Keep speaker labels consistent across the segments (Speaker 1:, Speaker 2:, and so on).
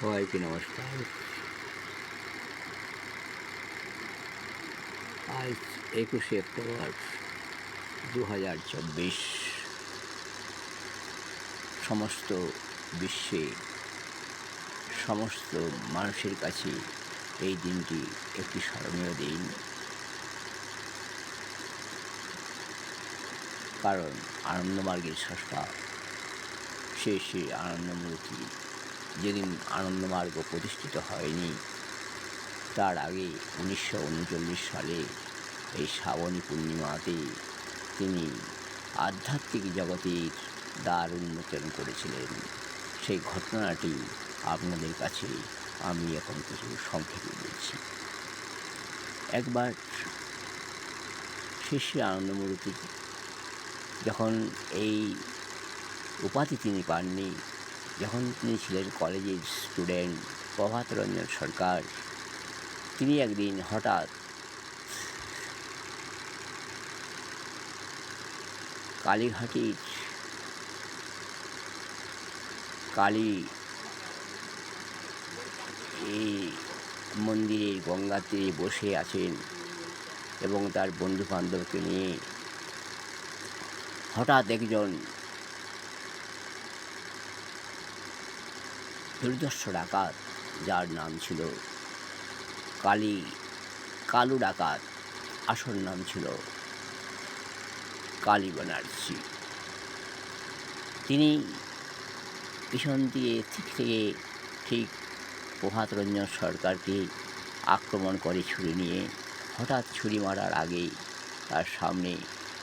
Speaker 1: সবাইকে নমস্কার। আজ 21শে অক্টোবর 2024। সমস্ত বিশ্বে সমস্ত মানুষের কাছে এই দিনটি একটি স্মরণীয় দিন, কারণ আনন্দমার্গের স্রষ্টা শ্রী শ্রী আনন্দমূর্তি যেদিন আনন্দমার্গ প্রতিষ্ঠিত হয়নি, তার আগে 1939 সালে এই শ্রাবণী পূর্ণিমাতে তিনি আধ্যাত্মিক জগতের দ্বার উন্মোচন করেছিলেন। সেই ঘটনাটি আপনাদের কাছে আমি এখন কিছু সংক্ষেপে বলছি। একবার শ্রী শ্রী আনন্দমূর্তি যখন এই উপাধি তিনি পাননি, যখন তিনি ছিলেন কলেজের স্টুডেন্ট প্রভাত রঞ্জন সরকার, তিনি একদিন হঠাৎ কালীঘাটের কালী এই মন্দিরের গঙ্গার তীরে বসে আছেন এবং তার বন্ধু বান্ধবকে নিয়ে হঠাৎ একজন দুর্ধর্ষ ডাকাত, যার নাম ছিল কালু ডাকাত, আসল নাম ছিল কালী ব্যানার্জি, তিনি পিছন দিয়ে ঠিক প্রভাত রঞ্জন সরকারকে আক্রমণ করে ছুরি নিয়ে। হঠাৎ ছুরি মারার আগেই তার সামনে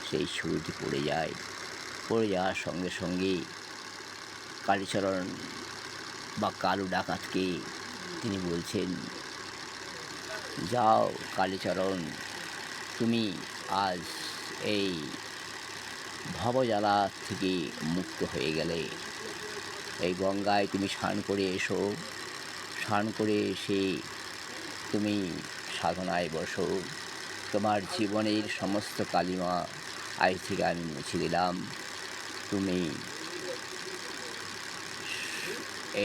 Speaker 1: সেই ছুরিটি পড়ে যাওয়ার সঙ্গে সঙ্গে কালীচরণ বা কালু ডাকাতকে তিনি বলছেন, যাও কালীচরণ, তুমি আজ এই ভবজ্বালা থেকে মুক্ত হয়ে গেলে। এই গঙ্গায় তুমি স্নান করে এসো, স্নান করে এসে তুমি সাধনায় বসো। তোমার জীবনের সমস্ত কালিমা আজ থেকে আমি মুছে দিলাম। তুমি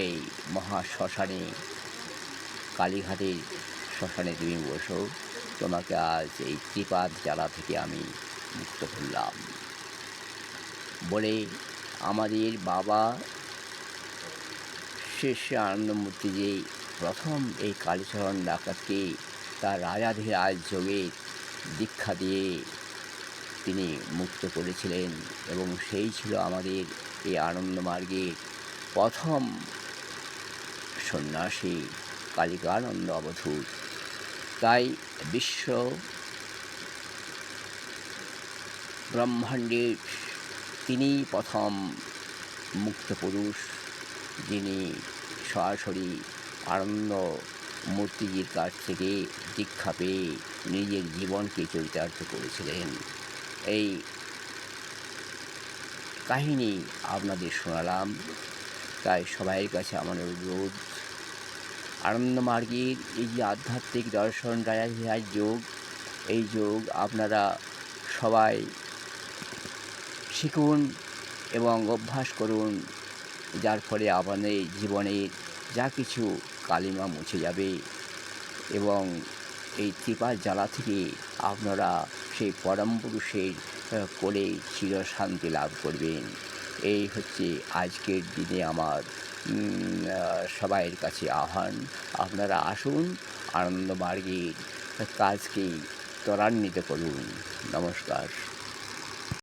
Speaker 1: এই মহা শ্মশানে, কালীঘাটের শ্মশানে তুমি বসো। তোমাকে আজ এই ত্রিপাদ জ্বালা থেকে আমি মুক্ত করলাম বলে আমাদের বাবা শ্রী শ্রী আনন্দমূর্তি যে প্রথম এই কালীচরণ ডাকাতকে তার রাজাধিরাজ যোগের দীক্ষা দিয়ে তিনি মুক্ত করেছিলেন, এবং সেই ছিল আমাদের এই আনন্দমার্গের প্রথম সন্ন্যাসী কালিকানন্দ অবধূত। তাই বিশ্ব ব্রহ্মাণ্ডের তিনি প্রথম মুক্ত পুরুষ, যিনি সরাসরি আনন্দ মূর্তিজির কাছ থেকে দীক্ষা পেয়ে নিজের জীবনকে চরিতার্থ করেছিলেন। এই কাহিনী আপনাদের শোনালাম। তাই সবাইয়ের কাছে আমার অনুরোধ, আনন্দমার্গের এই যে আধ্যাত্মিক দর্শন রাজাধিরাজ যোগ, এই যোগ আপনারা সবাই শিখুন এবং অভ্যাস করুন, যার ফলে আপনাদের জীবনের যা কিছু কালিমা মুছে যাবে এবং এই ত্রিপাদ জ্বালা থেকে আপনারা সেই পরম পুরুষের কোলে চিরশান্তি লাভ করবেন। এই হচ্ছে আজকের দিনে আমার সবাইয়ের কাছে আহ্বান, আপনারা আসুন, আনন্দমার্গের কাজকে ত্বরান্বিত করুন। নমস্কার।